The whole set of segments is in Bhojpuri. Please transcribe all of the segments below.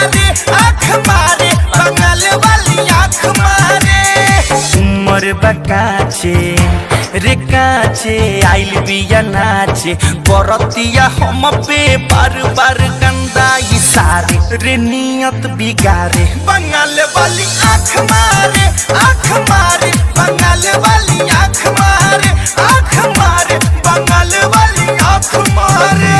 मारे आँख मारे बंगाल वाली आँख मारे। उमर बकाचे रे काचे आइल बिया नाचे बरतिया हम पे बार बार गंदा इशारे रे नियत बिगारे। बंगाल वाली आँख मारे बंगाल वाली आँख मारे बंगाल वाली आँख मारे।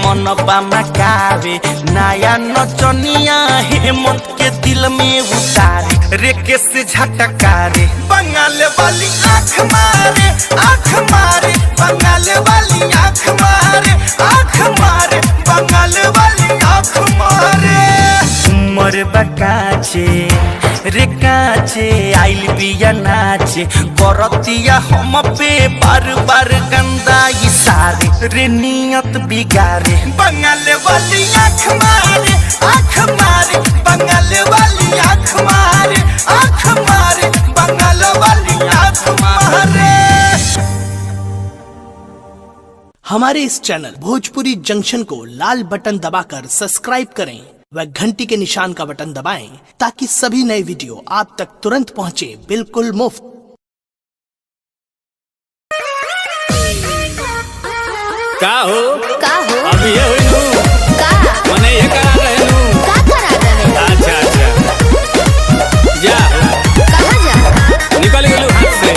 मनबा मकावे नया नचनिया हेमंत के दिल में उतारे रे केस झटकारे। बंगाल वाली आँख मारे बंगाल वाली आँख मारे बंगाल वाली आँख मारे। उमर बकाचे रे काचे आइल बिया नाचे बरतिया हम पे बार बार गंदा इशारे रे नियत बिगारे। बंगाल वाली आँख मारे बंगाल वाली आँख मारे बंगाल वाली आँख मारे। हमारे इस चैनल भोजपुरी जंक्शन को लाल बटन दबाकर सब्सक्राइब करें व घंटी के निशान का बटन दबाएं ताकि सभी नए वीडियो आप तक तुरंत पहुंचे बिल्कुल मुफ्त। का हो अब ये हुई हूँ मने ये करा रहे हूँ अच्छा जा कहाँ जा निकल गेलू हाथ से।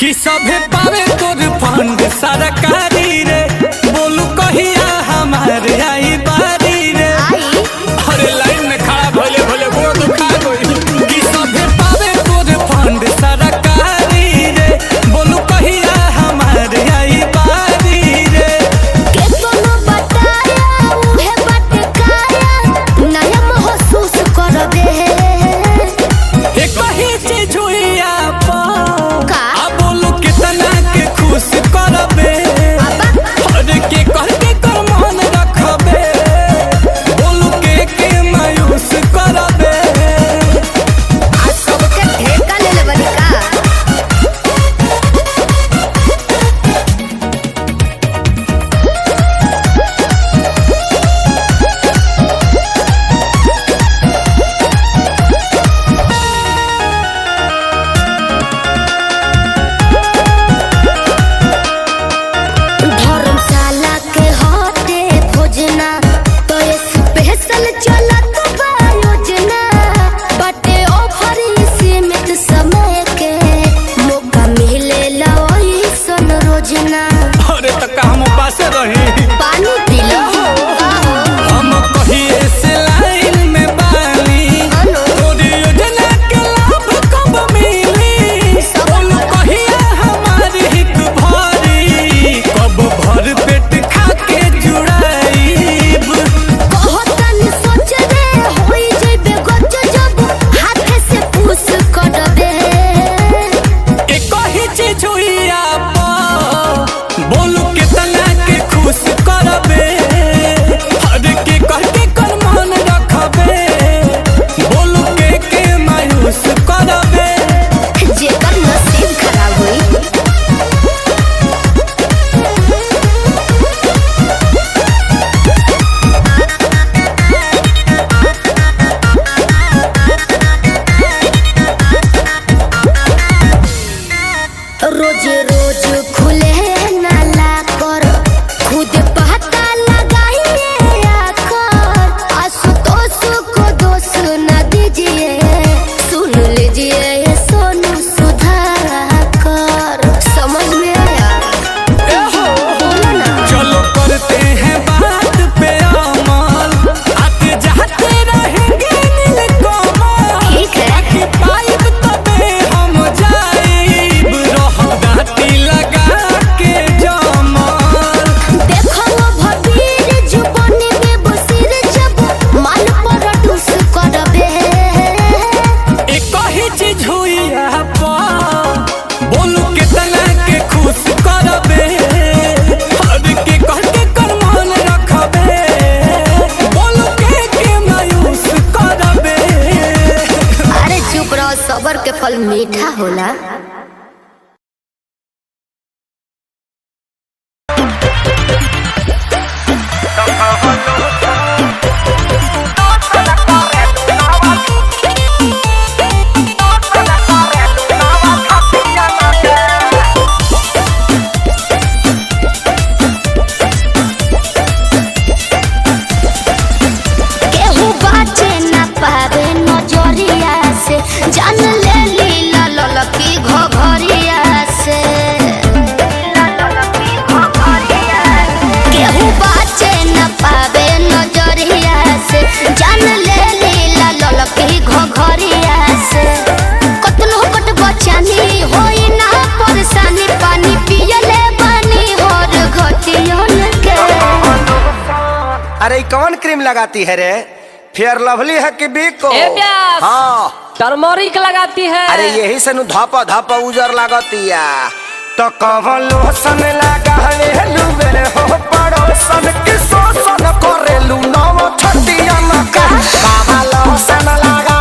कि सभे पावे तोर फंड सरकारी रे बोलू कहिया हमारे आई बारी रे। अरे लाइन में खड़ा भोले भोले गोड़ दुखा गई। कि सभे पावे तोर फंड सरकारी रे बोलू कहिया हमारे आई बारी रे। केतनो बताया उहे बटकाया नया महसूस करबे एक कही चीज हुई आप का बोलू कितना के खुश करबे। अरे के कह के कर मन रखबे चिजुइया बोलू कितना के खुश करबे हर के कहते कर मन रखबे बोलू के मायूस करबे जेकर नसीब खराब हुई रोज रोज खुले नाला कर खुद पता लगाइए आकर आशुतोष को दोष न दीजिए सुन लीजिए सोनू सुधाकर समझ में आया बोलो ना चलो करते हैं बात पे अमल आते जाते रहेंगे नीलकमल ठीक है कि पाइप तबे हम जाइब रह दाती लगा के जमल देखो वो भबीर जुबानी में बसीर जब मान पर टूस करबे एक ही चीज हुई बोलू कितना के खुश करबे हर के कहते कर मन रखबे बोलू के मायूस करबे अरे चुप रहो सबर के फल मीठा होला केहू बाचे ना पावे नजरिया से जान ले लीला ललकी घघरिया से केहू बाचे ना पावे नजरिया से जान ले लीला ललकी घघरिया से कतनो कट बचानी होई ना परेशानी पानी पियले बानी हर घटियन के अरे कौन क्रीम लगाती है रे? फेयर लवली है कि बिको? ए प्यास। हाँ टर्मरिक लगाती है। अरे यही से नु धापा धापा उजर लागतिया तो कवन लोसन लगा लुबे हो पड़ोसन के शोषण करेलू नव छटिया मका कवन लोसन लगा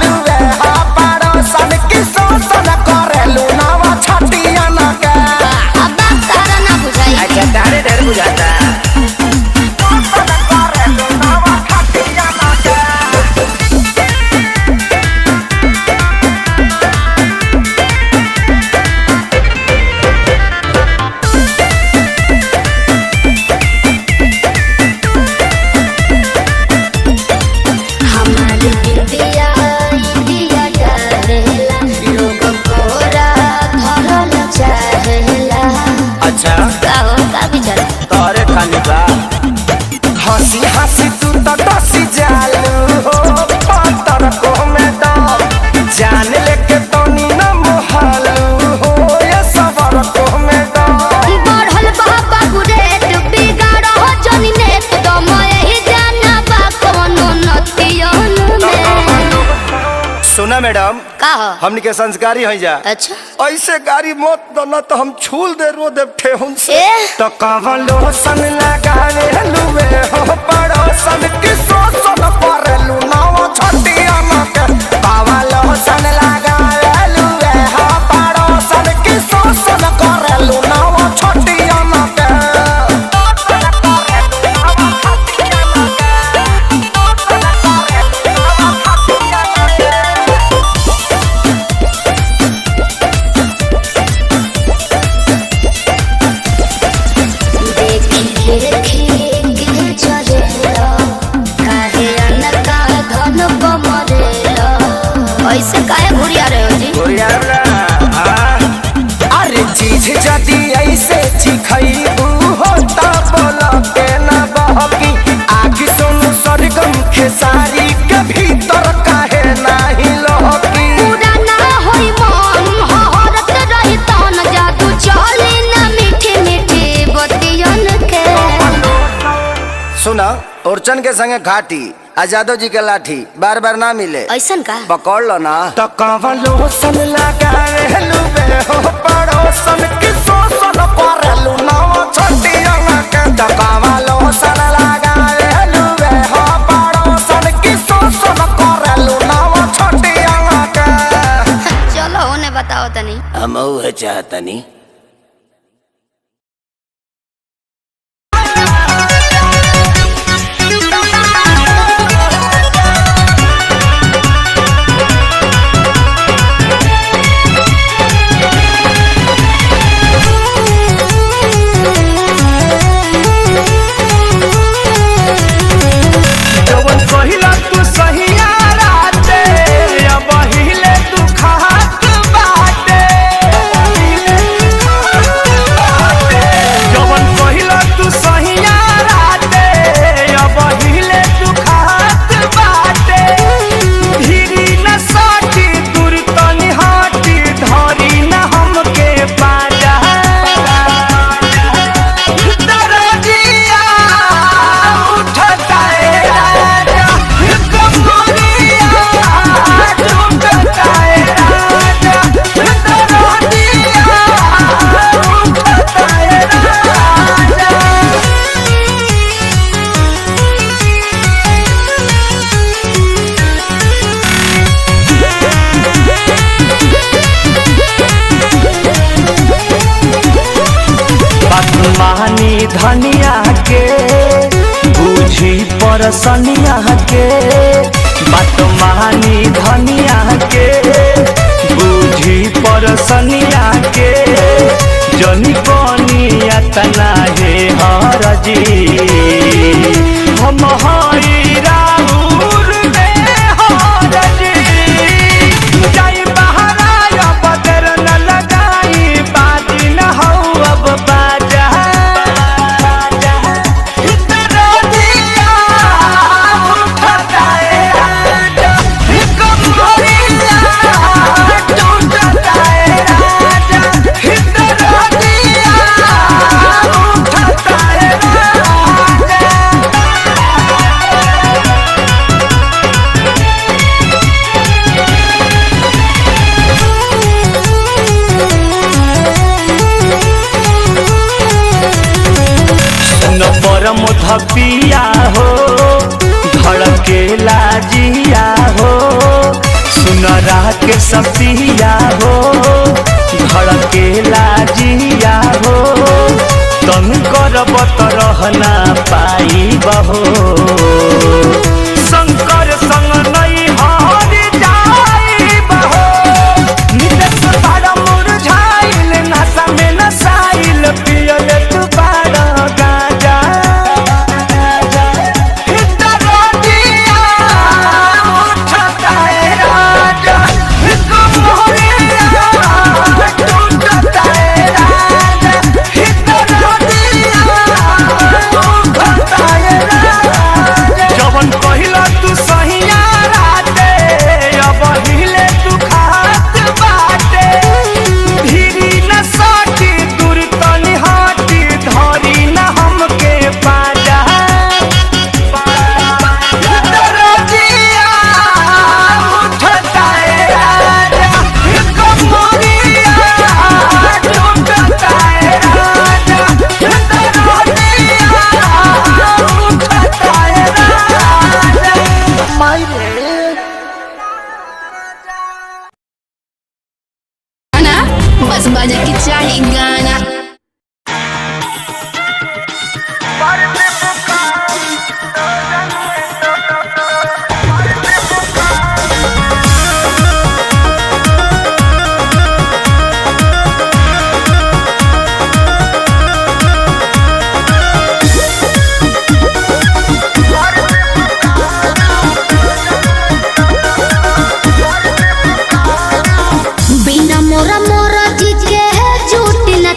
लुबे हो पड़ोसन के शोषण करेलू नव छटिया मका अब बात तारा ना बुझाई अच्छा तारे डर बुझाता हमारी इंडिया इंडिया डरेला लोग कोरा धरल चाहेला अच्छा गाओ का विचार तोरे खाली बा हंसी हंसी तू तो डसी जालू हो पत्थर को में दो जान लेके तो नी न मोहलू हो ये सबर को में दो बढ़ल बाबा गुरेट बिगाड़ हो जनी ने तो मैं ही जाना बा कोनो नतियन में सुना मैडम का हो हमनी के संस्कारी हो जा अच्छा ऐसे गाड़ी मत दो न तो हम छूल दे रो दे ठेहुन से ए? तो कवन लोसन लगावे लुवे हो पड़ोसन के शोषण करेलू नव छटिया मके कवन लोसन लगावे लुवे हो पड़ोसन के शोषण करेलू नव छटिया मके देखी देखी के चलेला काहे अनका धन बमरेला ऐसे काहे घुरिया रहे हो जी अरे चीज जदी ऐसे चिखैबू हो ता बोला के ना बहकी आखि सुनु सरगम खेसारी के भीतर काहे नाही लहकी पूरा ना होई मन हहरत रही तन जादू चली ना मीठी मीठी बतियन के सुना ओरचन के संगे घाटी आजादो जी के लाठी बार बार ना मिले ऐसन का पकड़ लो ना तो कवन लोसन लगा लुबे हो पड़ो चाहतनी। धनिया के बूझी परसनिया के बात महानी धनिया के बूझी परसनिया के जनी कनिया तना हे हरजी हम हई राउर में हरजी जाई बहरा बदर न लगाई बाजी न हो अब बाजा पिया हो धड़के लाजिया हो सुनरा के सपिया हो धड़के लाजिया हो तन करब त रहना पाई बहो शंकर संग नहीं हरि जाई बहो नितेश बाड़ा मुरझाइल नशा में नसाइल पियल तू बाड़ा गाजा बस बजे की चाही गाना बिना मोरा मोरा जी के झूठ न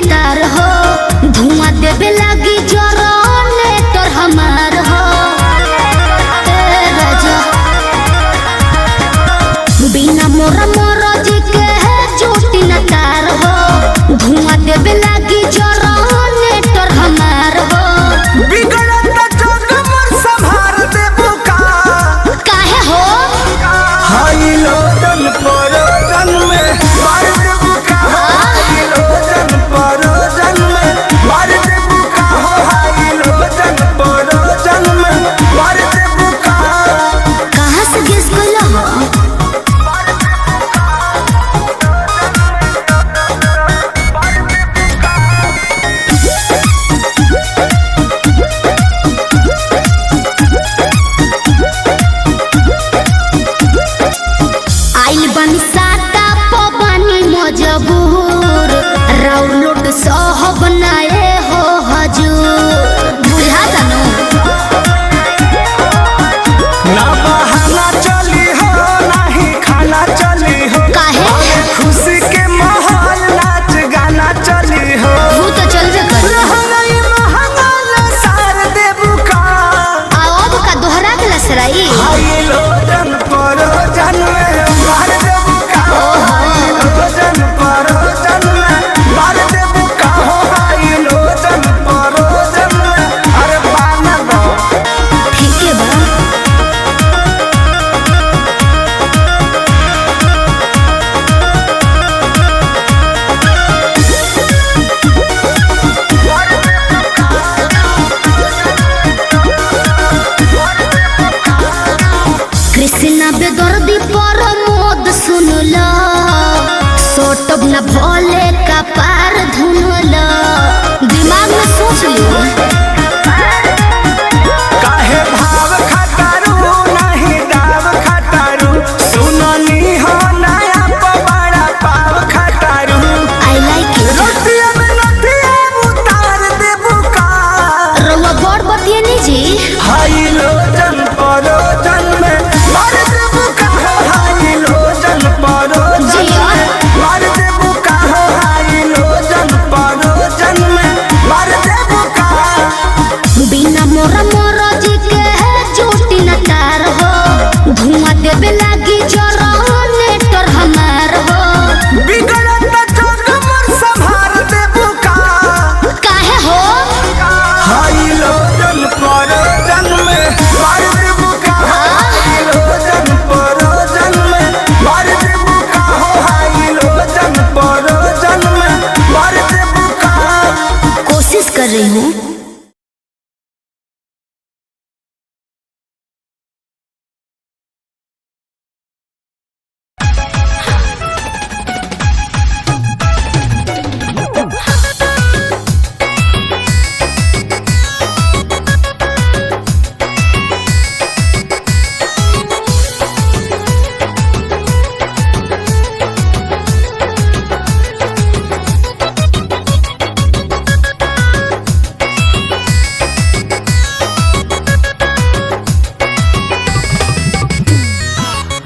गई हूँ।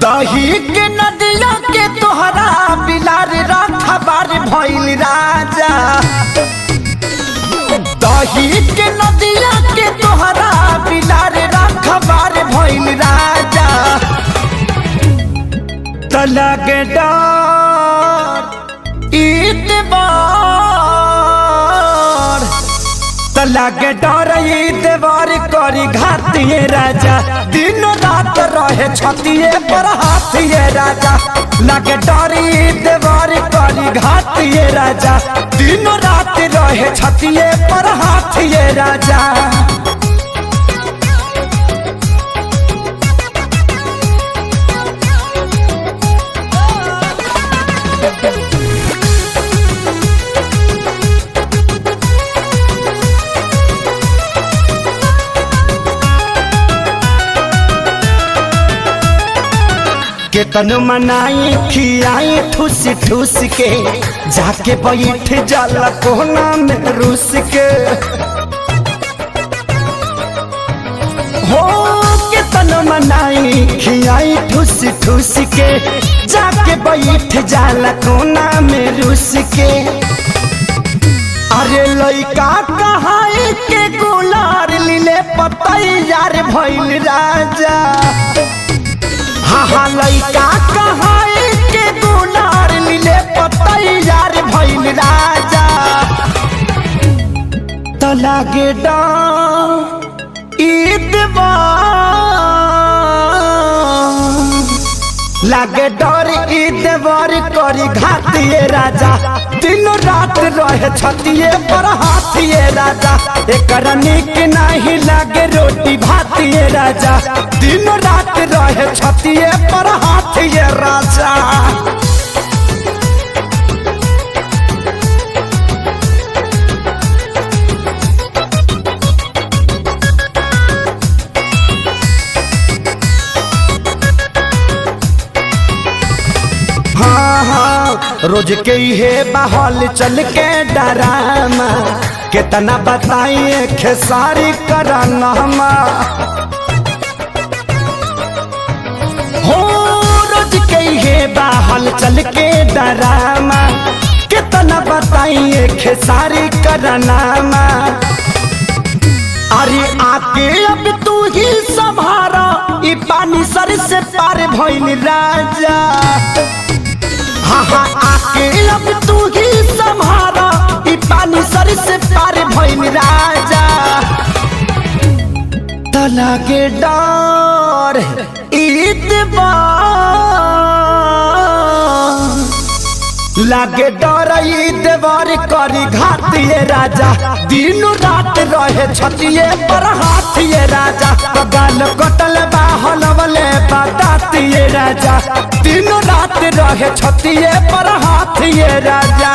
दही के नदिया के तोहरा बिलार रखबार भइल राजा। दही के नदिया के तोहरा बिलार रखबार भइल राजा। तलग डर ईतबार तलग डर ईतबार करी घातिए राजा। दिन रात रहे छतिए पर हाथिए राजा। लगे डर ईतबार करी घातिए राजा। दिन रात रहे छतिए पर हाथिए राजा। केतन मनाई खियाई ठूस ठूस के जाके बैठ जाला कोना में रूस के। हो केतन मनाई खियाई ठूस ठूस के जाके बैठ जाला कोना में रूस के। अरे लइका कहाई के गुलार लीले पतई यार भइल राजा। हाँ लइका कहाई के गुलार लीले पतई यार भइल राजा। तो लागे डर ईतबार लागे डर ईतबार करी घातिए राजा। दिन रात रहे छतिए पर हाथिए राजा। एकर निक नहीं लागे रोटी भातिए राजा। दिन रात रहे छतिए पर हाथिए राजा। रोज के हे बहल चल के डरामा कितना बताइए खेसारी कराना। हो रोज के हे बहल चल के डरामा कितना बताइए खेसारी कराना। अरे आके अब तू ही संभारा ई पानी सर से पार भइल राजा। हाँ आके अब तू ही संभारा ई पानी सर से पार भइल राजा। तलागे डर ईतबार लागे डर ईतबार करी घातिए राजा। दिन रात रहे छतिए पर हाथिए राजा। गाल कटल बाहल वाले बतातिए राजा। दिन रात रहे छतिए पर हाथिए राजा।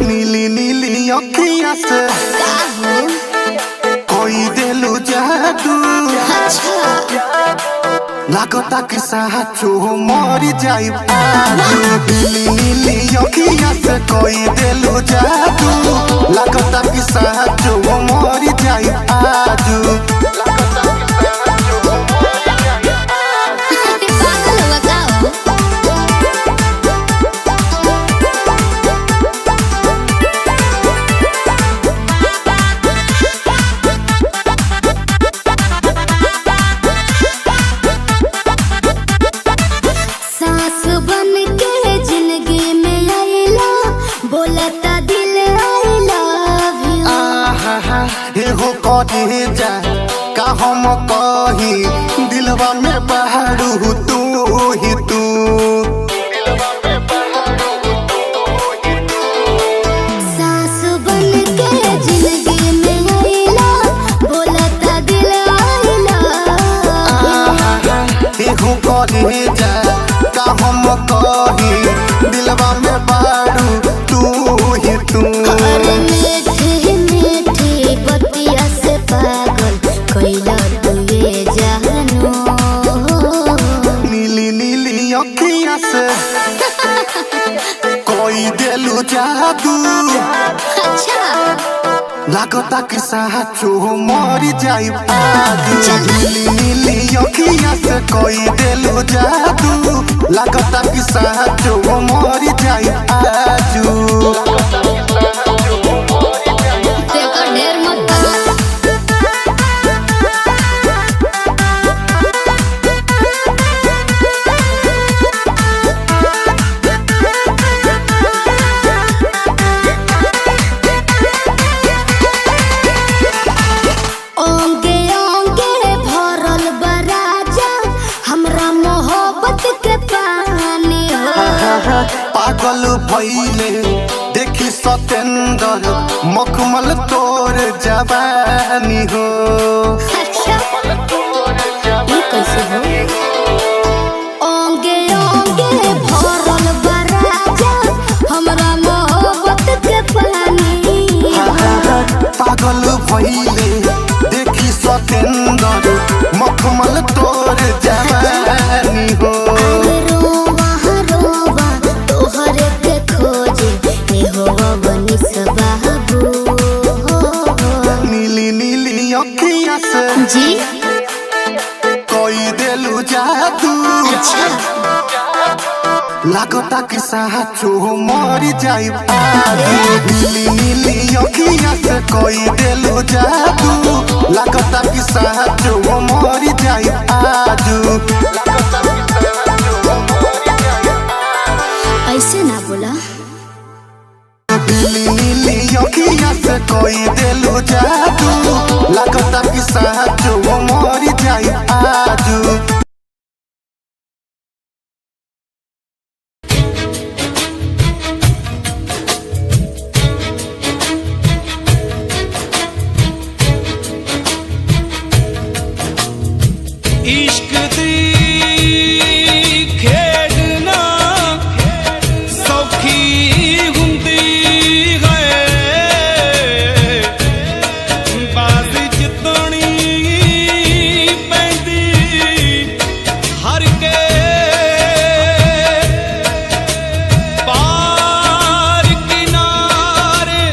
नीली नीली अखियां से कोई दिलू लागता कि साचो मरी जाई आजू दिली नीली अखिया से कोई देलू जादू लागता कि साचो मरी जाई आजू कहे जा का हम कही दिलवा में बहारू तू ही तू सास बन के जिंदगी में आइला बोलता दिल आइला एहो कहे जा का हम कही दिलवा में बहारू तू ही तू कोई देलू जादू अच्छा लागता कि साचो मरी जाई आजू नीली नीली अखिया से कोई देलू जादू लागता कि साचो मरी जाई आजू पागल भइले देखी सतेंद्र मखमल तोर जवानी हो अच्छा ये कैसे हो ओंगे ओंगे भरल बराजा हमरा मोहब्बत के पानी पागल भइले देखी सतेंद्र मखमल तोर जवानी हो नीली नीली अखिया से जी कोई देलू जादू अच्छा लागता कि साचो मरी जाई आजू नीली नीली अखिया से कोई देलू जादू लागता कि साचो मरी जाई आजू ऐसे ना बोला नीली नीली अखिया से कोई देलू जादू लागता कि साचो मरी जाई आजू इश्क दी खेडना सौखी हुंदी है बाज जितनी पैंदी हर के पार किनारे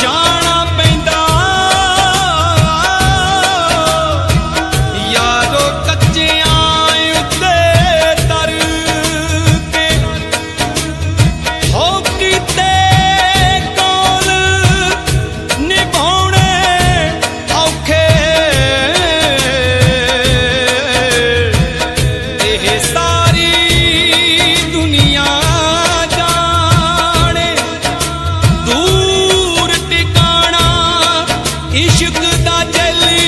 जाना पैंदा यारो कच्चे आए उत्ते तर के हो कीते कौल निभाने औखे एह सारी दुनिया जाने दूर टिकाना इश्क दा जली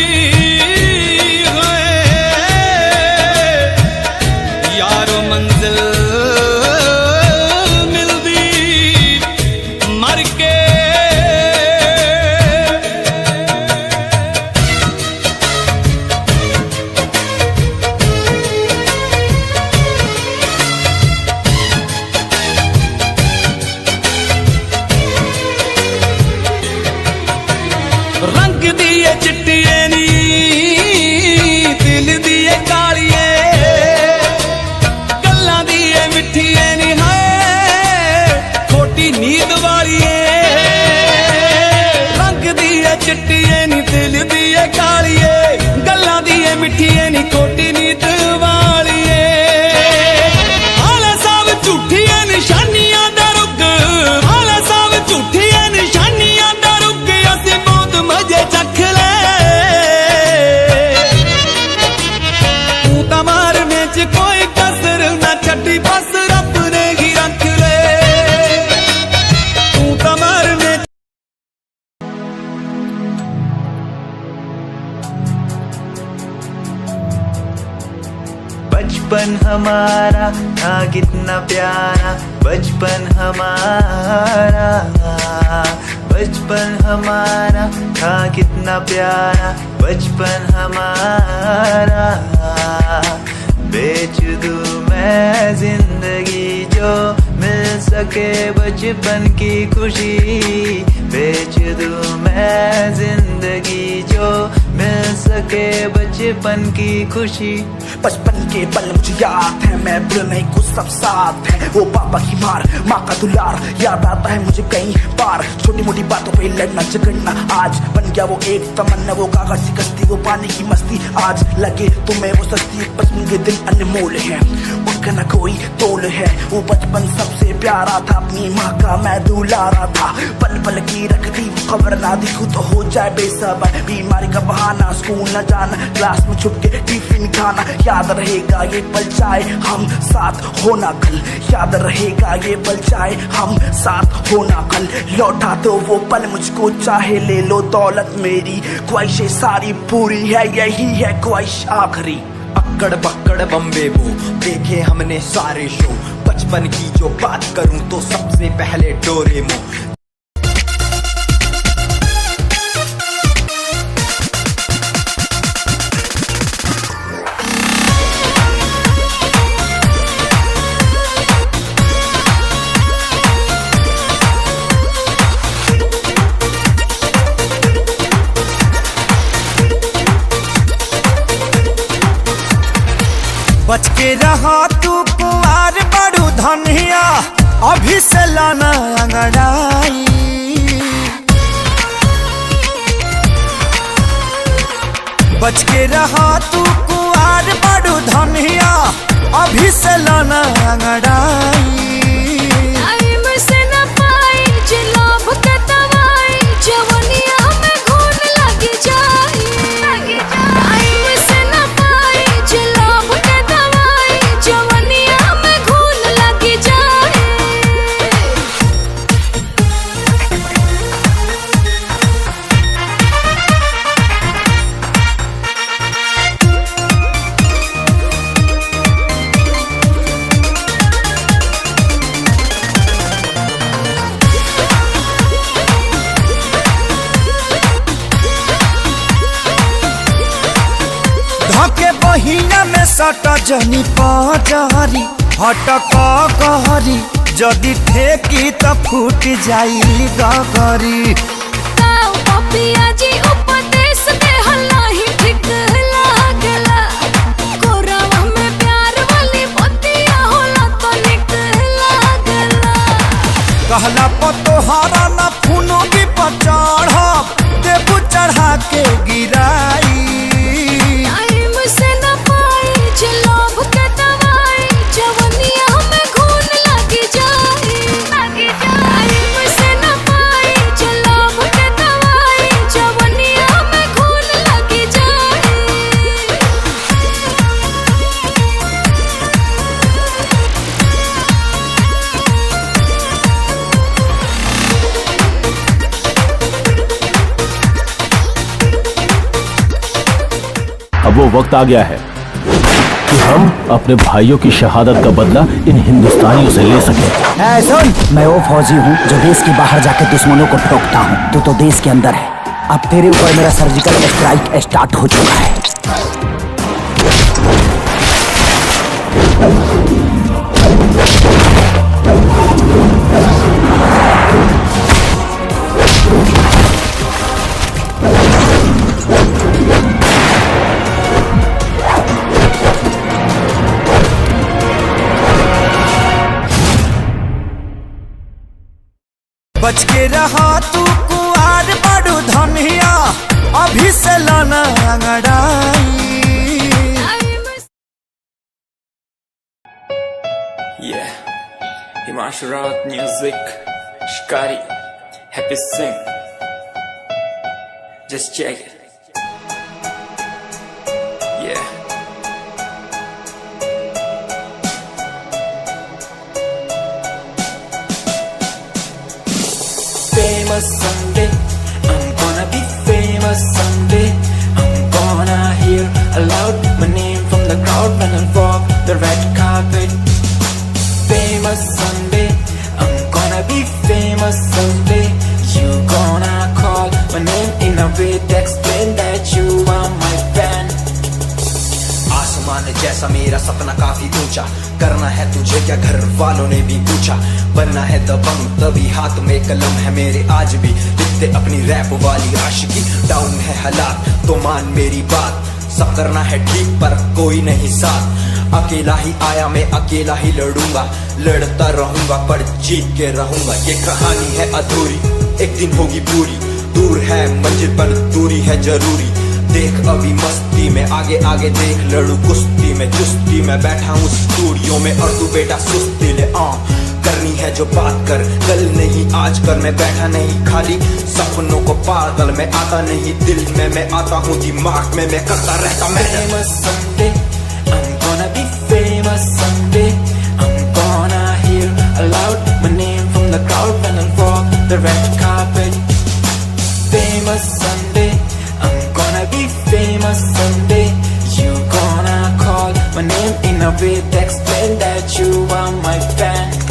यारो मंजिल मिलदी मर के रंग दिए चिट्टिए नी दिल दिए कालिए बचपन हमारा था कितना प्यारा, बचपन हमारा, बचपन हमारा था कितना प्यारा, बचपन हमारा। बेच दूं मैं जिंदगी जो मिल सके बचपन की खुशी, बेच दूं मैं जिंदगी जो मिल सके बचपन की खुशी। बचपन के पल मुझे याद है, मैं भूल नहीं कुछ सब साथ है। वो पापा की मार, माँ का दुलार याद आता है मुझे कई बार। छोटी मोटी बातों पे लड़ना झगड़ना आज बन गया वो एक तमन्ना, वो कागज की कश्ती, वो पानी की मस्ती। आज लगे तुम्हें वो सस्ती, बचपन के दिन अनमोल है, उनका न कोई तोल है। वो बचपन सबसे प्यारा था, अपनी माँ का मैं दुलारा था। पल पल की रखती खबर ना दिखूं तो हो जाए बेसब्र, बीमारी का बहाना, स्कूल न जाना, क्लास में छुप के टिफिन खाना। याद रहेगा ये पल चाहे हम साथ होना कल, याद रहेगा ये पल चाहे हम साथ होना कल। लौटा दो वो पल मुझको, चाहे ले लो दौलत मेरी, ख्वाहिशें सारी पूरी है, यही है ख्वाहिश आखिरी। अक्कड़ बक्कड़ बम्बे वो देखे हमने सारे शो, बचपन की जो बात करूं तो सबसे पहले डोरेमोन। बच के रहा तू कुंवार बड़ू धनिया, अभी से लाना अंगड़ाई। बच के रहा तू कुंवार बड़ू धनिया, अभी से लाना अंगड़ाई। धके बहिना में सट जनी पजहरी, हटक कहरी, जदि ठेकी त फूट जाई गगरी। कहला पतोहारा न फुनोगी पर चढ़ब, देबू चढ़ा के गिराई। अब वो वक्त आ गया है कि हम अपने भाइयों की शहादत का बदला इन हिंदुस्तानियों से ले सकें। सुन, मैं वो फौजी हूँ जो देश के बाहर जाके दुश्मनों को ठोकता हूँ। तू तो देश के अंदर है, अब तेरे ऊपर मेरा सर्जिकल स्ट्राइक स्टार्ट हो चुका है। बच के रहा तू कुंवार बड़ू धनिया, अभी से लाना अंगड़ाई। Yeah, Himanshu Rawat music, Shikari, Happy Singh. Just check it. Yeah. Famous someday, I'm gonna be famous someday. I'm gonna hear aloud my name from the crowd when I walk the name in a way to explain that you are my fan. आसमान जैसा मेरा सपना काफी ऊंचा, करना है तुझे क्या घर वालों ने भी पूछा, बनना है दबंग तभी हाथ में कलम है मेरे आज भी लिखते अपनी रैप वाली आशिकी। डाउन है हालात तो मान मेरी बात, सब करना है ठीक पर कोई नहीं साथ, अकेला ही आया मैं अकेला ही लड़ूंगा, लड़ता रहूंगा पर जीत के रहूंगा। ये कहानी है अधूरी एक दिन होगी पूरी, दूर है मंजिल पर दूरी है जरूरी, देख अभी मस्ती में आगे आगे देख, लड़ू कुश्ती में चुस्ती में बैठा हूँ स्टूडियो में और तू बेटा सुस्ती ले। करनी है जो बात कर कल नहीं आज कर, मैं बैठा नहीं खाली सपनों को पागल में आता नहीं दिल में मैं आता हूँ दिमाग में मैं करता रहता मैं। Famous someday, I'm gonna be famous someday. I'm gonna hear aloud my name from the crowd when I walk the red carpet. Famous someday, I'm gonna be famous someday. You gonna call my name in a way to explain that you are my fan.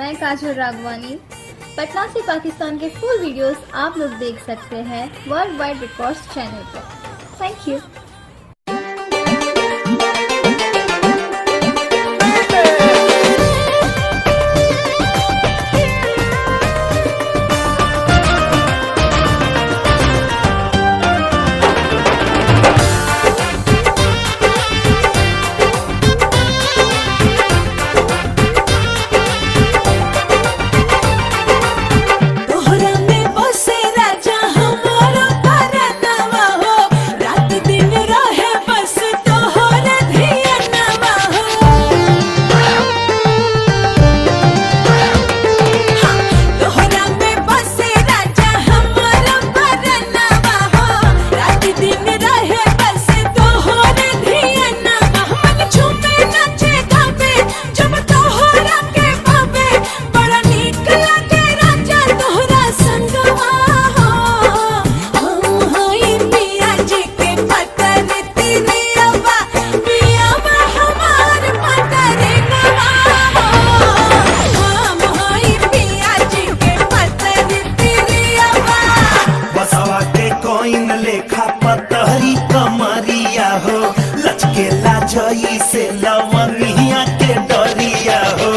मैं काजल राघवानी। पटना से पाकिस्तान के फुल वीडियोस आप लोग देख सकते हैं वर्ल्ड वाइड रिकॉर्ड्स चैनल पर। Thank you. से लवंगिया के डरिया हो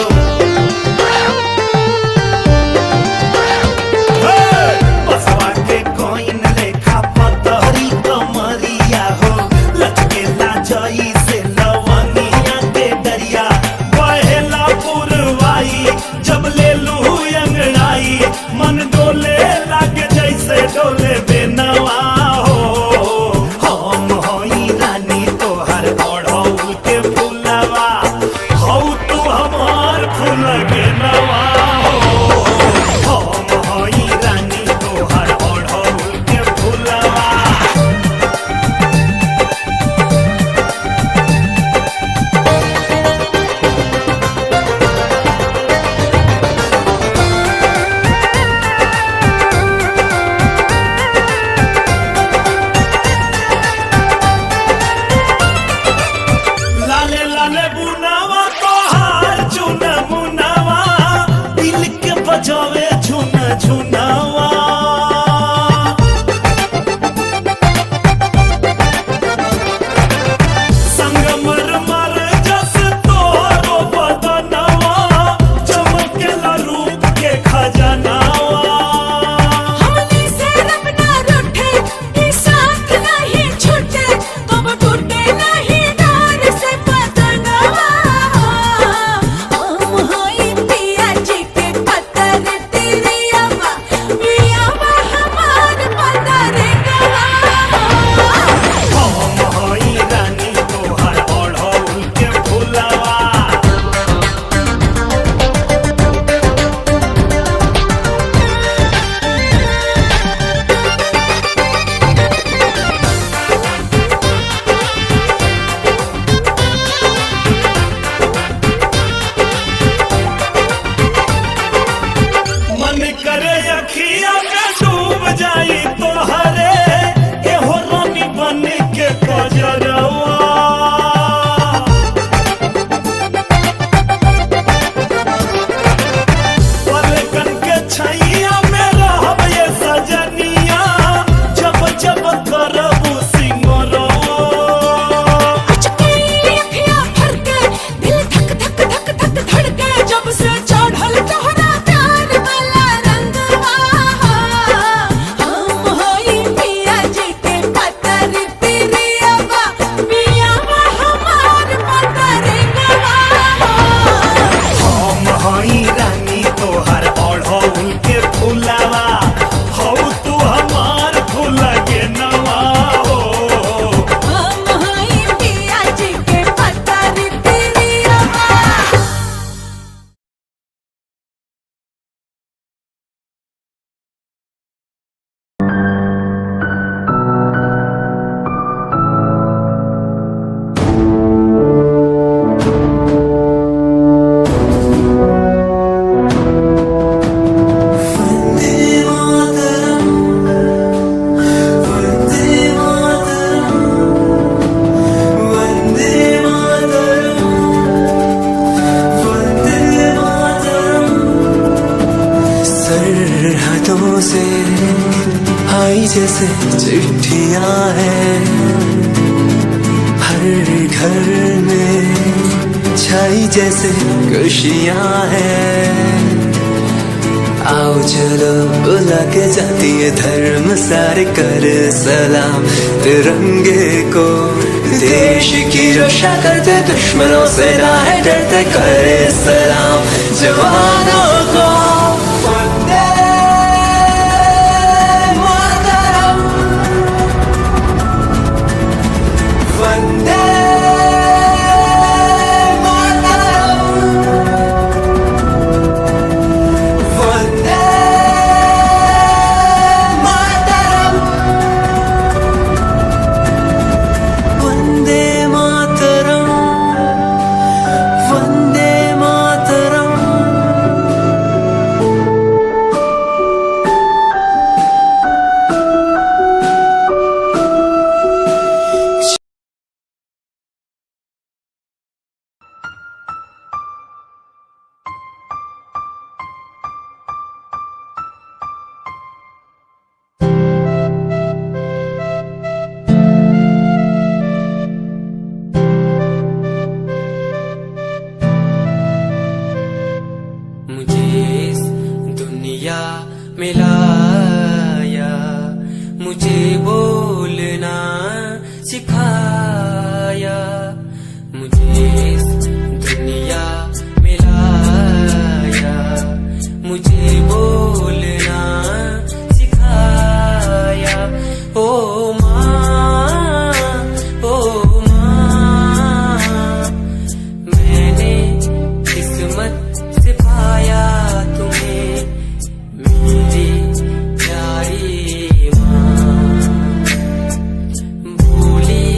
बसवा के कोइन लेखा पतरी कमरिया हो लचकेला जई से लवंगिया के डरिया बहेला पुरवाई जब ले लू अंगड़ाई मन डोले लागे जैसे डोले बेनवा से आई जैसे चिट्ठियां हैं, हर घर में छाई जैसे खुशियां हैं। आओ चलो बुला के जाती है धर्म सारे कर सलाम तिरंगे को। देश की रक्षा करते दुश्मनों से ना है डरते, करे सलाम जवानों को। वंदे मातरम, वंदे मिलाया, मुझे बोलना सिखाया, मुझे इस दुनिया मिलाया, मुझे बोलना सिखाया। ओ माँ, ओ माँ, मैंने किस्मत से पाया तुम्हें मेरी प्यारी माँ, भोली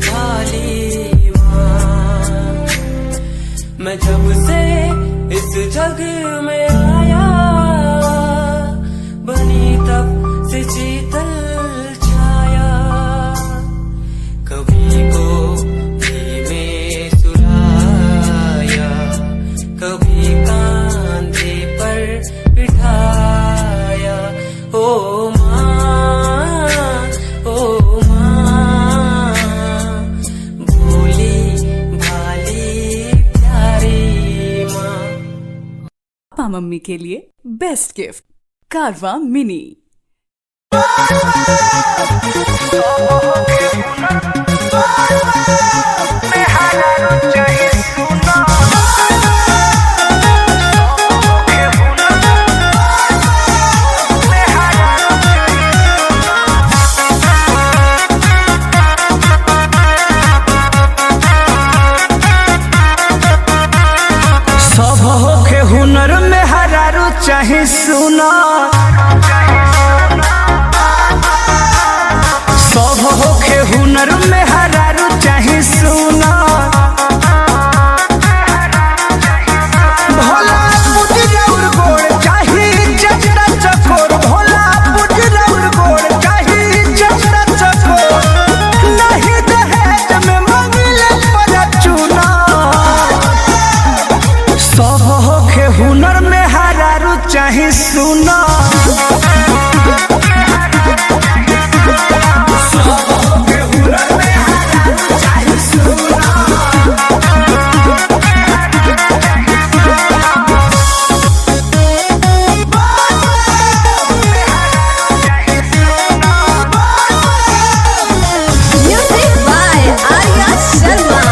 भाली माँ। मैं जब से इस जग में आया, बनी तब से शीतल छाया, कभी को धीमे सुलाया, कभी कांधे पर बिठाया। ओ माँ, ओ माँ, भोली भाली प्यारी माँ। पापा मम्मी के लिए बेस्ट गिफ्ट कारवा मिनी। सब होके हुनर में हरारू चाहे सुना, सब होके हुनर में हरारू चाहे सुना। भोला पुजरौर गोड़ चाहे चचरा चकोर, भोला पुजरौर गोड़ चाहे चचरा चकोर, नहीं दहेज में मंगले पर चूना। सब होके हुनर में हरारू चाहे सुना, Music by Arya Sharma.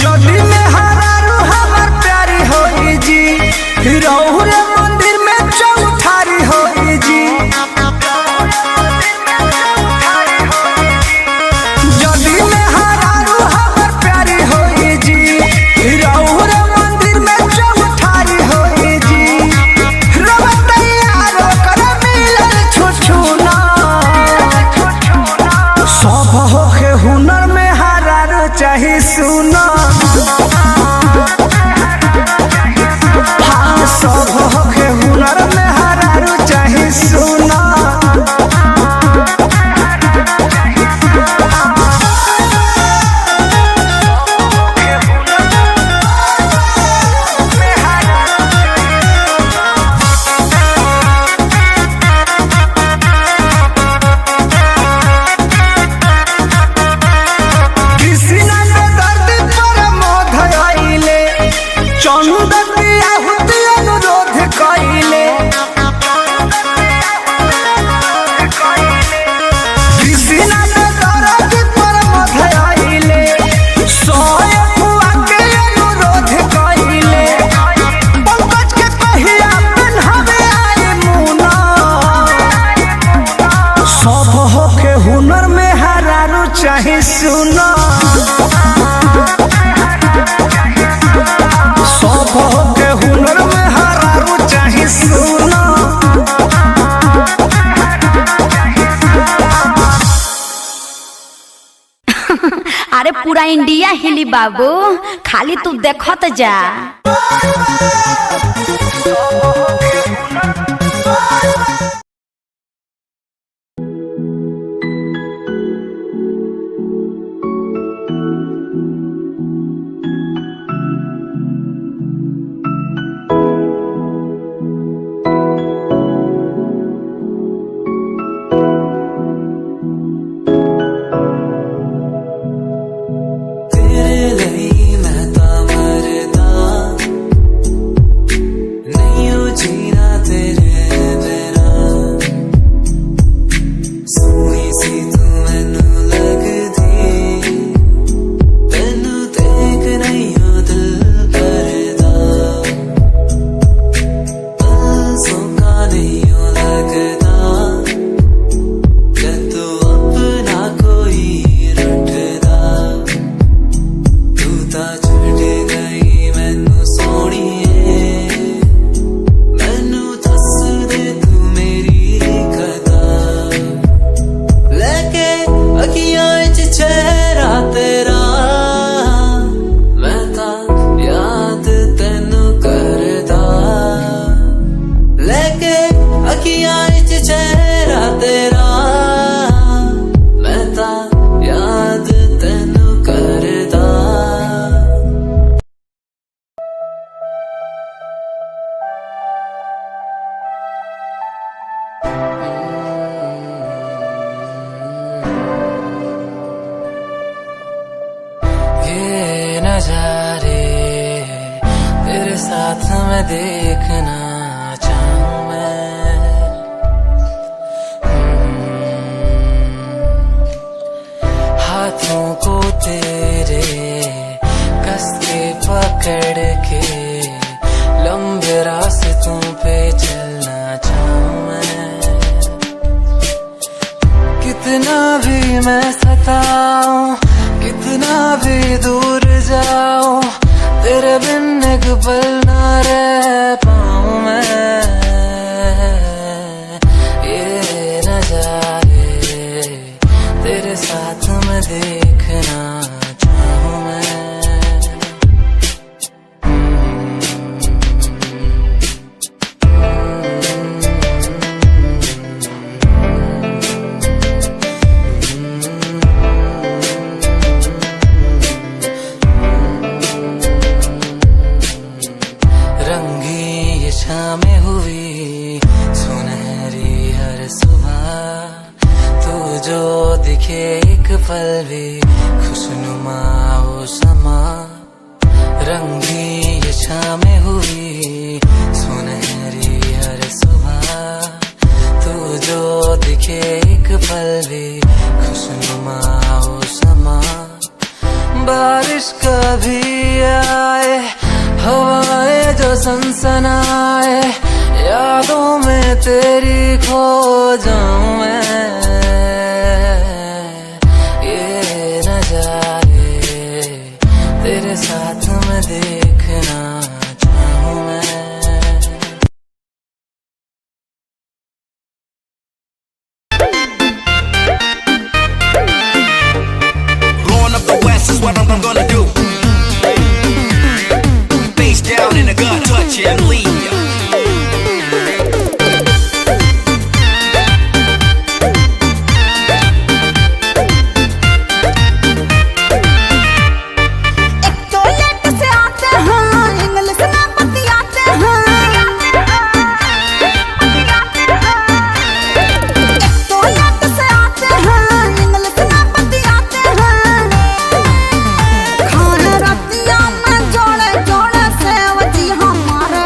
जदी में हरारू हमर प्यारी होई जी, रहुरे मंदिर में चौठारी होई जी। जदी में हरारू हमर प्यारी होई जी, रहुरे मंदिर में चौठारी होई जी। रवतैयारो कर मिलल छुछुना, सब होके हुनर में हरारू चाहे सुना। हाँ, सब होके हुनर में हरारू चाहे सुना। पूरा इंडिया हिली बाबू, खाली तू देखत जा। नजारे तेरे साथ में देखना चाहूं मैं, हाथों को तेरे कस के पकड़ के लंबे रास्तों पे चलना चाहूं मैं। कितना भी मैं सताऊं, कितना भी दूर जाऊं, तेरे बिन एक पल ना रह पाऊं मैं। ये नजारे तेरे साथ में देखना चाहूं मैं। में हुई सुनहरी हर सुबह, तू जो दिखे एक पल भी खुशनुमा हो समा। रंगी ये शामें हुई सुनहरी हर सुबह, तू जो दिखे एक पल भी खुशनुमा हो समा। बारिश कभी आए, हवाएं जो सनसनाए, यादों में तेरी खो जाऊं मैं। ये नजारे तेरे साथ में देखना चाहूं मैं। Growing up the West is what I'm gonna do. Face down in the gut, touch you and leave you. खाना रतिया में जोड़े जोड़े से वजी हमारे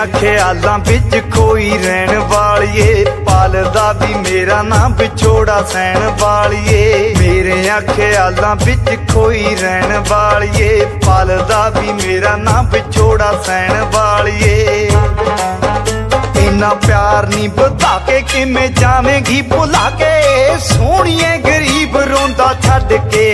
ख्यालां विच खोई रहन वालिए, पालदा भी मेरा नाम विछोड़ा सहन वालिए। मेरे ख्यालां विच खोई रहन वालिए, पालदा भी मेरा नाम विछोड़ा सहन वालिए। इन्ना प्यार नी बता के किमें जावेंगी भुला के, सोहणिए गरीब रोंदा छड्ड के।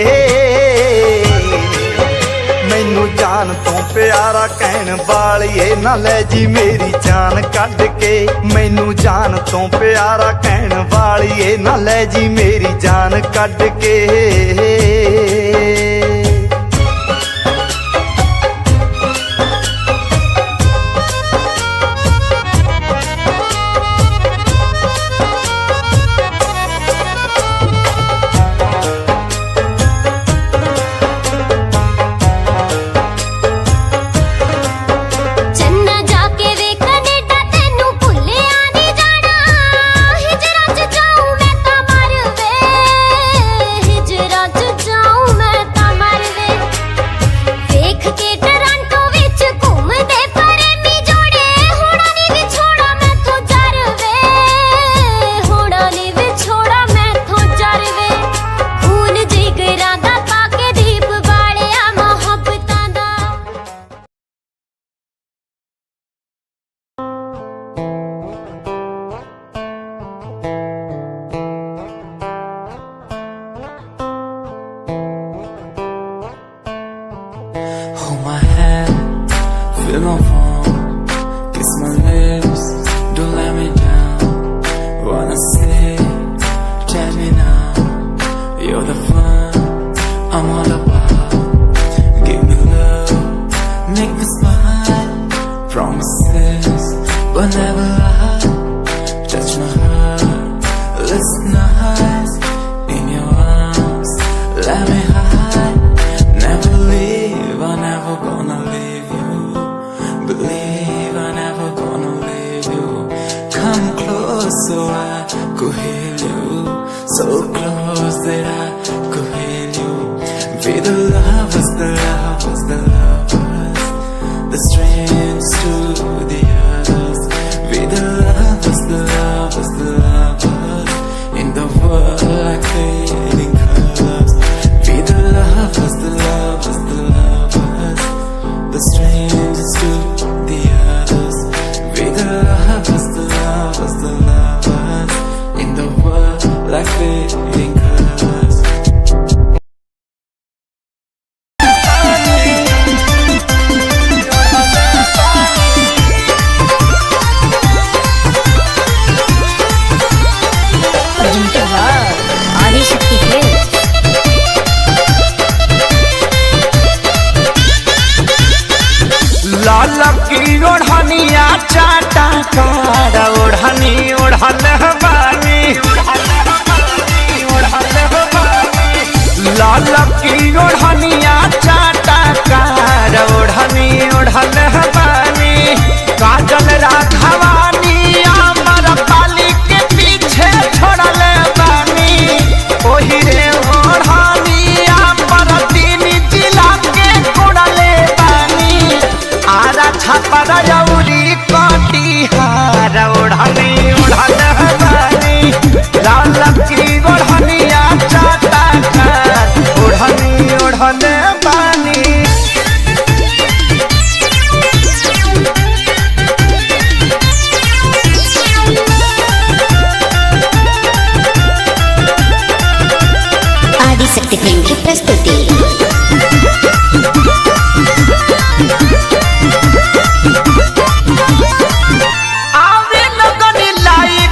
मैनू जान तो प्यारा कहन वालिए, ना ले जी मेरी जान कढ के। मैनू जान तो प्यारा कहन वालिए, ना ले जी मेरी जान कढ के। Hold my hand, feel my palm, kiss my lips, don't let me down. Wanna say, tell me now, you're the fun I'm all about. Give me love, make me smile, promises but never lie. Touch my heart, listen nice, in your arms, let me hide. Never leave, I'm never gonna leave you. Believe I'm never gonna leave you. Come close so I could heal you. So close that I could heal you. Be the lovers, the lovers, the lovers, the strangers to the others. Be the lovers, the lovers, the lovers, in the world like fading colors. Be the lovers, the lovers, the lovers, the strangers to the others. Be the lovers, the lovers, the lovers, in the world like fading colors. Adishakti है। लाल की ओढ़निया चाटा कार ओढ़नी ओढ़ल बानी। लाल की ओढ़निया चाटा कार ओढ़नी ओढ़ल बानी। काजल राघवानी अमर पाली के पीछे छोड़ल बानी। ओही रे ओढ़नी अमर तीन जिला के कोड़ल बानी। आरा छापर जौरी कटिहार ओढ़नी ओढ़ल बानी। लाल की ओढ़निया चाटा कार ओढ़नी ओढ़ल बानी। आदिशक्ति फिल्म की प्रस्तुति। आवे लगन लाई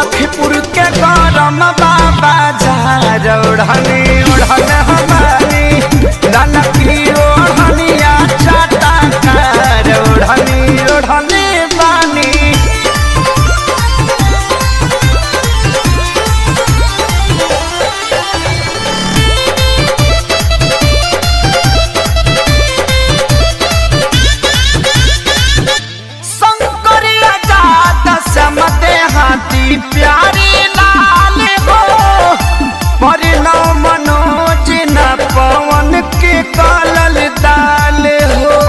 गोरखपुर के गरम बाबा जार ओढ़नी ओढ़न हमारी ललकी ओढ़निया चाटा कार ओढ़नी ओढ़ने बानी शंकरिया जात समते हाथी प्यारी लाल हो परिणव मनोज न पवन के कालल दाल हो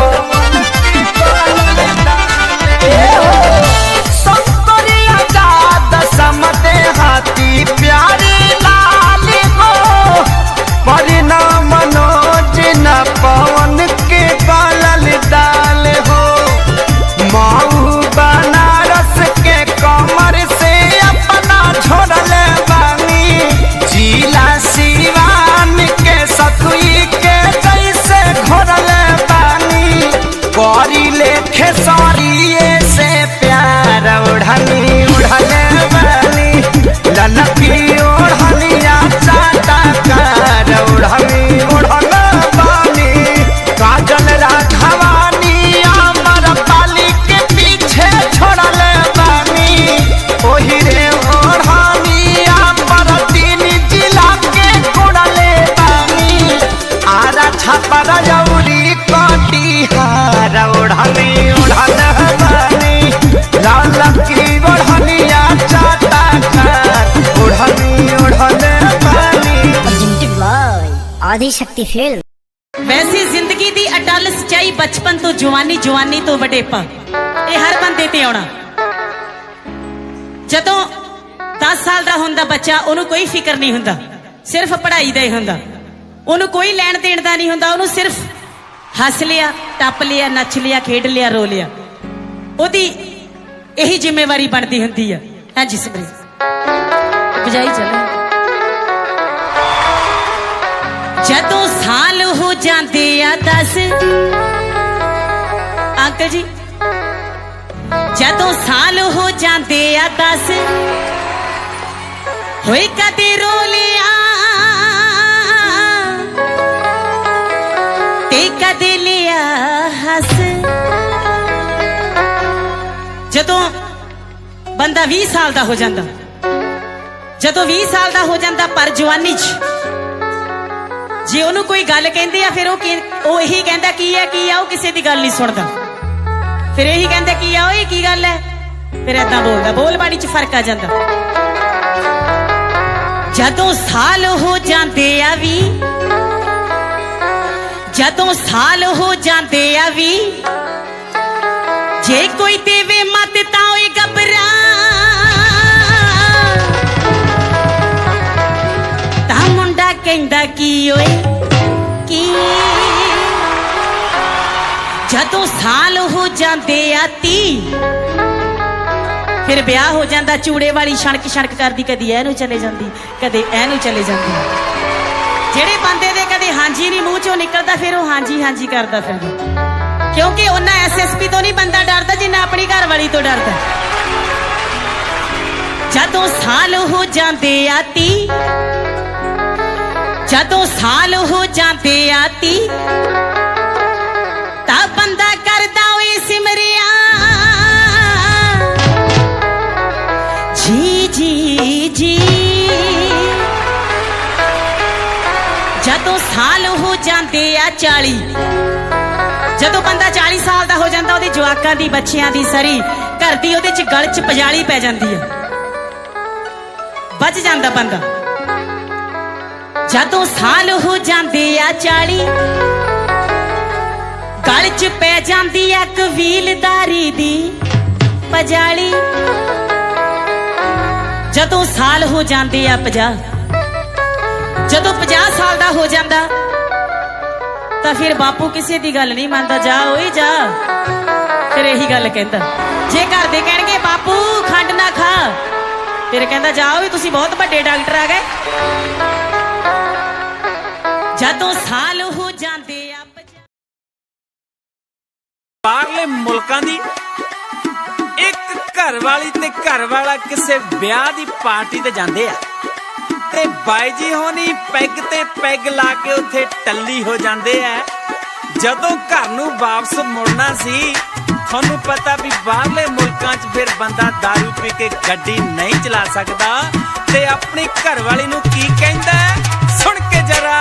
शंकरिया जात समते हाथी प्यारी लाल हो परिणव मनोज न पवन के कालल दाल हो माऊ बनारस के कमर से अपना छोड़ल बानी जिला सिवान के सतुई के जैसे घोरल बानी करी लेखे सरिये से प्यार ओढ़नी उड़ल बानी ललकी ओढ़निया चाटा कार ओढ़नी ओढ़ल बानी काजल राघवानी अमर पाली के पीछे छोड़ल बानी ओही रे ओढ़निया पर तीन जिला के कोड़ल बानी आरा छपर जौरी कटिहार ओढ़नी ओढ़ल बानी ललकी ओढ़निया चाटा कार ओढ़नी ओढ़ल बानी आदि शक्ति फिल्म वैसी जिंदगी दी अटल सच्चाई बचपन तो जवानी जवानी तो वडेपा ये हर बंदे ते आउणा जदों 10 साल दा हुंदा बच्चा ओनू कोई फिक्र नहीं हुंदा सिर्फ पढ़ाई दा ही हुंदा ओनू कोई लैण देण दा नहीं हुंदा ओनू सिर्फ हस लिया टप लिया नच लिया खेड लिया रो लिया ओदी यही जिम्मेवारी बनती हुंदी है हां जी सबरे बजाई चले जदों साल हो जाते आ 10 अंकल जी जदों साल हो जाते आ 10 होए कदे रो लिया ते कदे लिया हस जदों बंदा 20 साल दा हो जाता जदों 20 साल दा हो जाता पर जवानी च जे ओनू कोई गल कहंदे आ फिर ओ यही कहंदा की है ओ किसी दी गल नहीं सुनदा फिर यही कहंदा की है ओए की गल है फिर ऐदा बोलदा बोल बाड़ी च फर्क आ जांदा जदों साल हो जांदे आ वी जदों साल हो जांदे आ वी जे कोई देवे मत तां ओए घबरा कहंदा की ओए की जदों साल हो जाते आ 30 फिर ब्याह हो जाता चूड़े वाली छणक छणक करदी कदी एनू चले जाती कदे एनू चले जाती जेड़े बंदे दे कदे हांजी नहीं मूंह चों निकलदा फिर वो हांजी हांजी करदा फिर क्योंकि उन्ना SSP तो नहीं बंदा डरदा जिन्ना अपनी घर वाली तो डरदा जदों साल हो जाते आ 30 जदों साल हो जाते आती ता बंदा करदा ओए सिमरिया जी जी जी जदों साल हो जाते आ 40 जदों बंदा 40 साल दा हो जाता ओदे जवाकां दी बच्चियां दी सरी घर दी ओदे च गल च पजाली पै जांदी है बच जांदा बंदा जदों साल हो जाते आ 40 गल च पै जाती है कबीलदारी दी पजाली जदों साल हो जाते आ 50 जदों 50 साल का हो जाता तो फिर बापू किसी की गल नहीं मानता जा ओए जा फिर यही गल कहता जे घर दे कहणगे बापू खंड ना खा फिर कहता जाओ तुसी बहुत बड़े डॉक्टर आ गए जदों साल हो जाते बाहरले मुल्कां दी एक ਘਰ ਵਾਲੀ ਤੇ ਘਰ ਵਾਲਾ ਕਿਸੇ ਵਿਆਹ ਦੀ ਪਾਰਟੀ ਤੇ ਜਾਂਦੇ ਆ ਤੇ ਬਾਈ ਜੀ ਹੋਣੀ ਪੈਗ ਤੇ ਪੈਗ ਲਾ ਕੇ ਉੱਥੇ ਟੱਲੀ ਹੋ ਜਾਂਦੇ ਆ। ਜਦੋਂ ਘਰ ਨੂੰ ਵਾਪਸ ਮੁੜਨਾ ਸੀ, ਤੁਹਾਨੂੰ ਪਤਾ ਵੀ ਬਾਹਰਲੇ ਮੁਲਕਾਂ 'ਚ ਫਿਰ ਬੰਦਾ ਦਾਰੂ ਪੀ ਕੇ ਗੱਡੀ ਨਹੀਂ ਚਲਾ ਸਕਦਾ ਤੇ ਆਪਣੀ ਘਰ ਵਾਲੀ ਨੂੰ ਕੀ ਕਹਿੰਦਾ ਸੁਣ ਕੇ ਜਰਾ।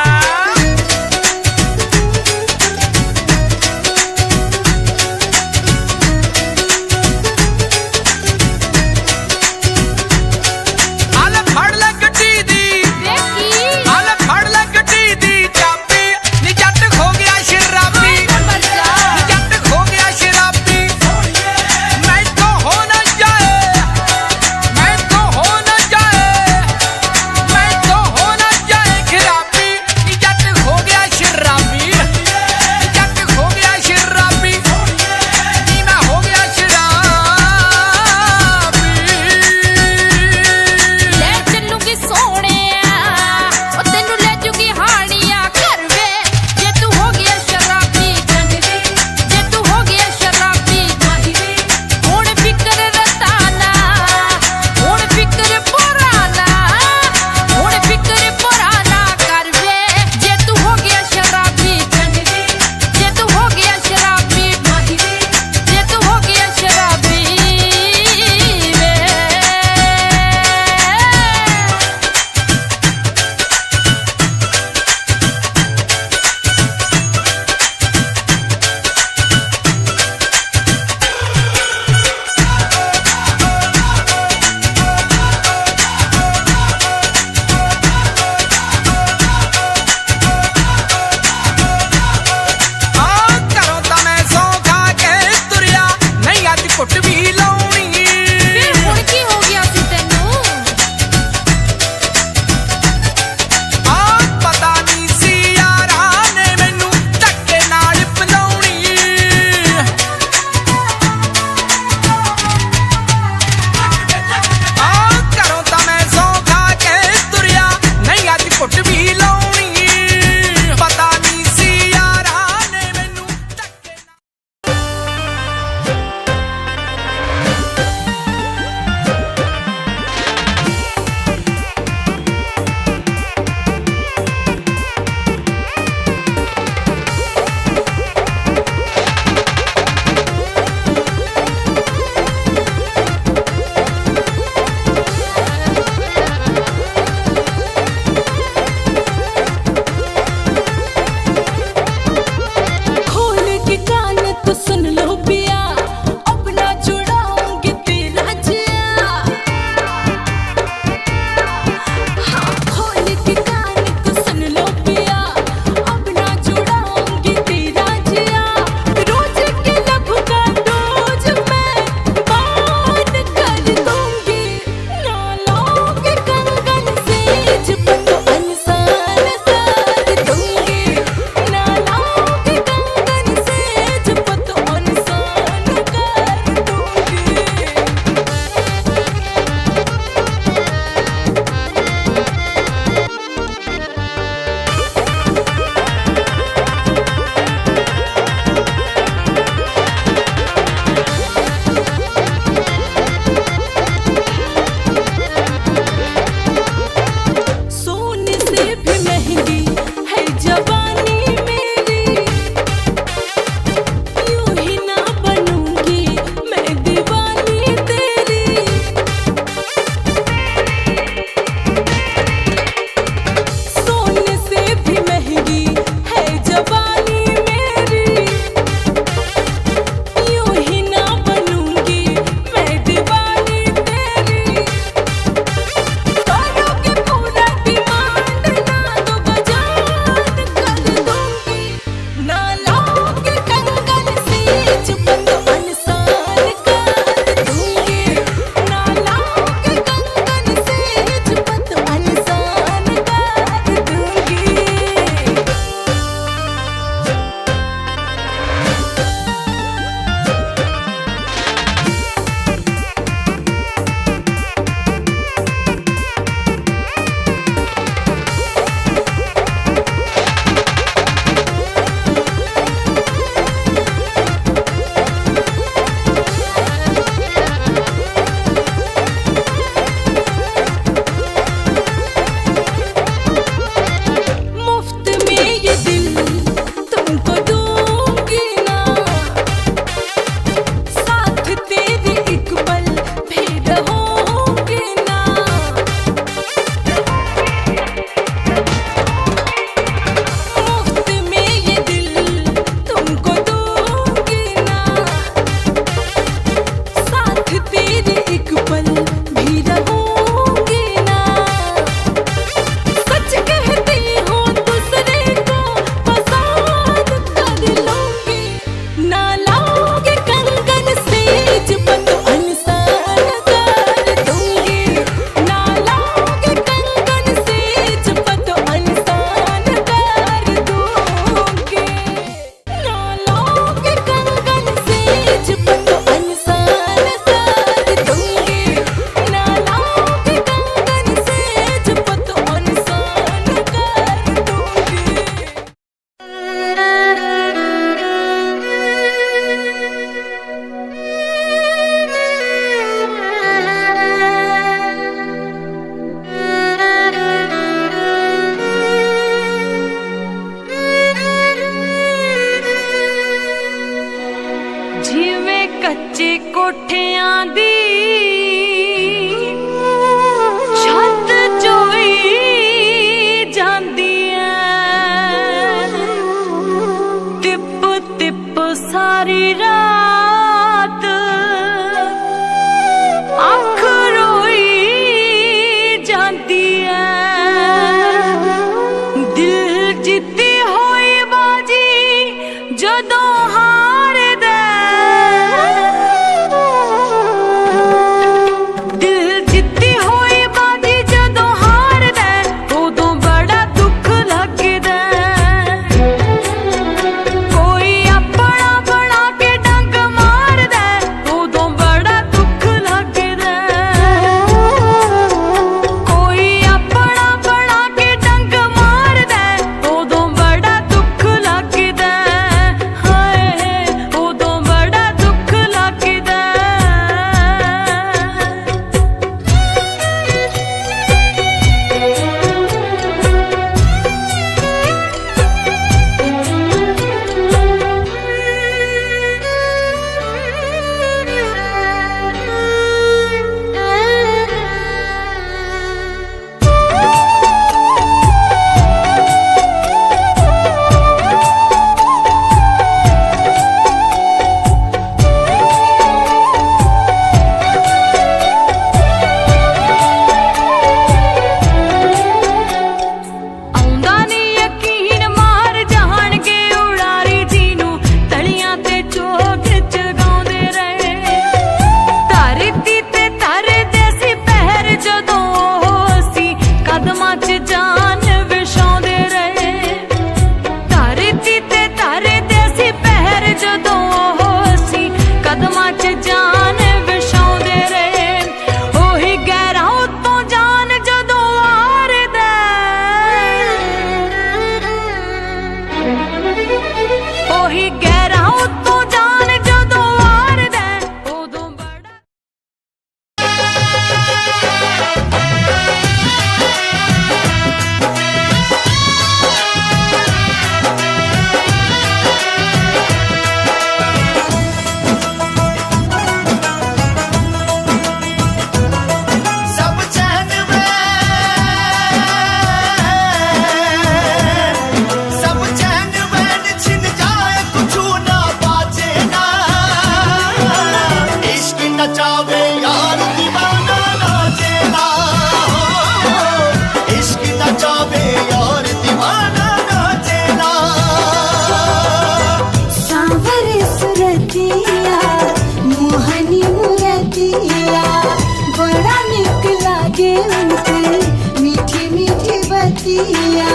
जिया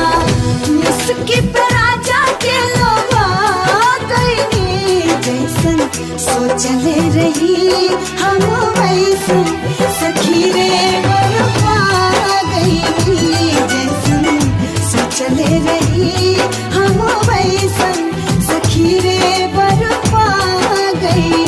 मुस्की पे राजा के लोगा गई जैसन सोचले रही हम वैसन सखी रे बरपा गई जैसन सोचले रही हम वैसन सखी रे बरपा गई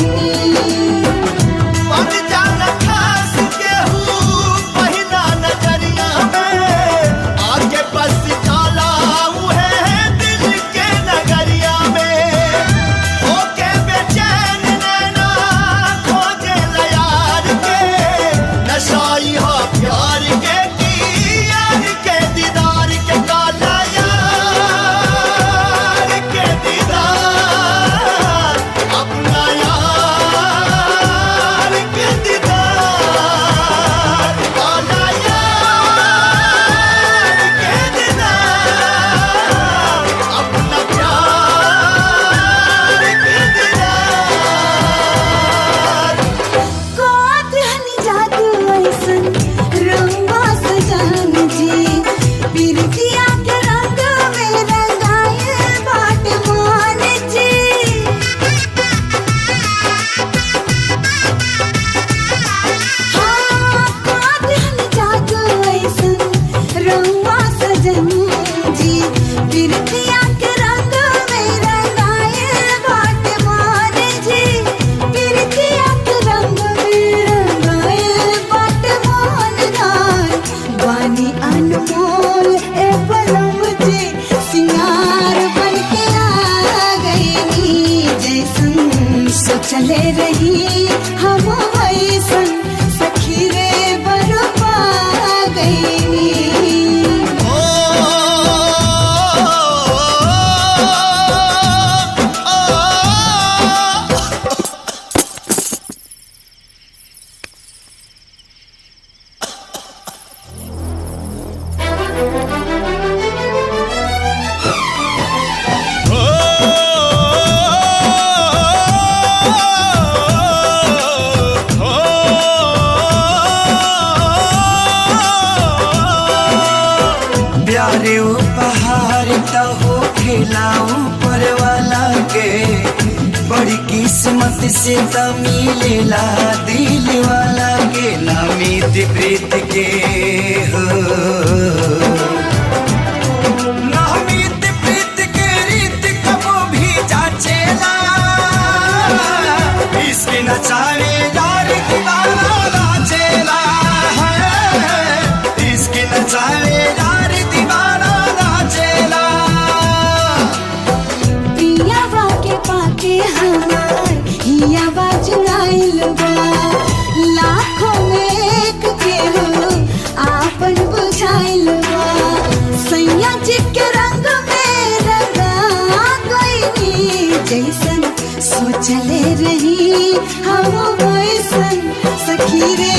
चले रही हम वैसन सखी रे बरपा गई प्यारे उपहार तो हो खिलाऊं पर वाला के बड़ी किस्मत से तो मिलेला दिल वाला के नामित प्रीत के हो नामित प्रीत के रीत कबो भी जाचेला इसके नचावे यार दीवाना नाचेला इसके नचावे लाखों में एक के हो आपन बुझाइल बा सैया जी के रंग में रंगा गई जैसन सोचले रही हम वैसन सखी रे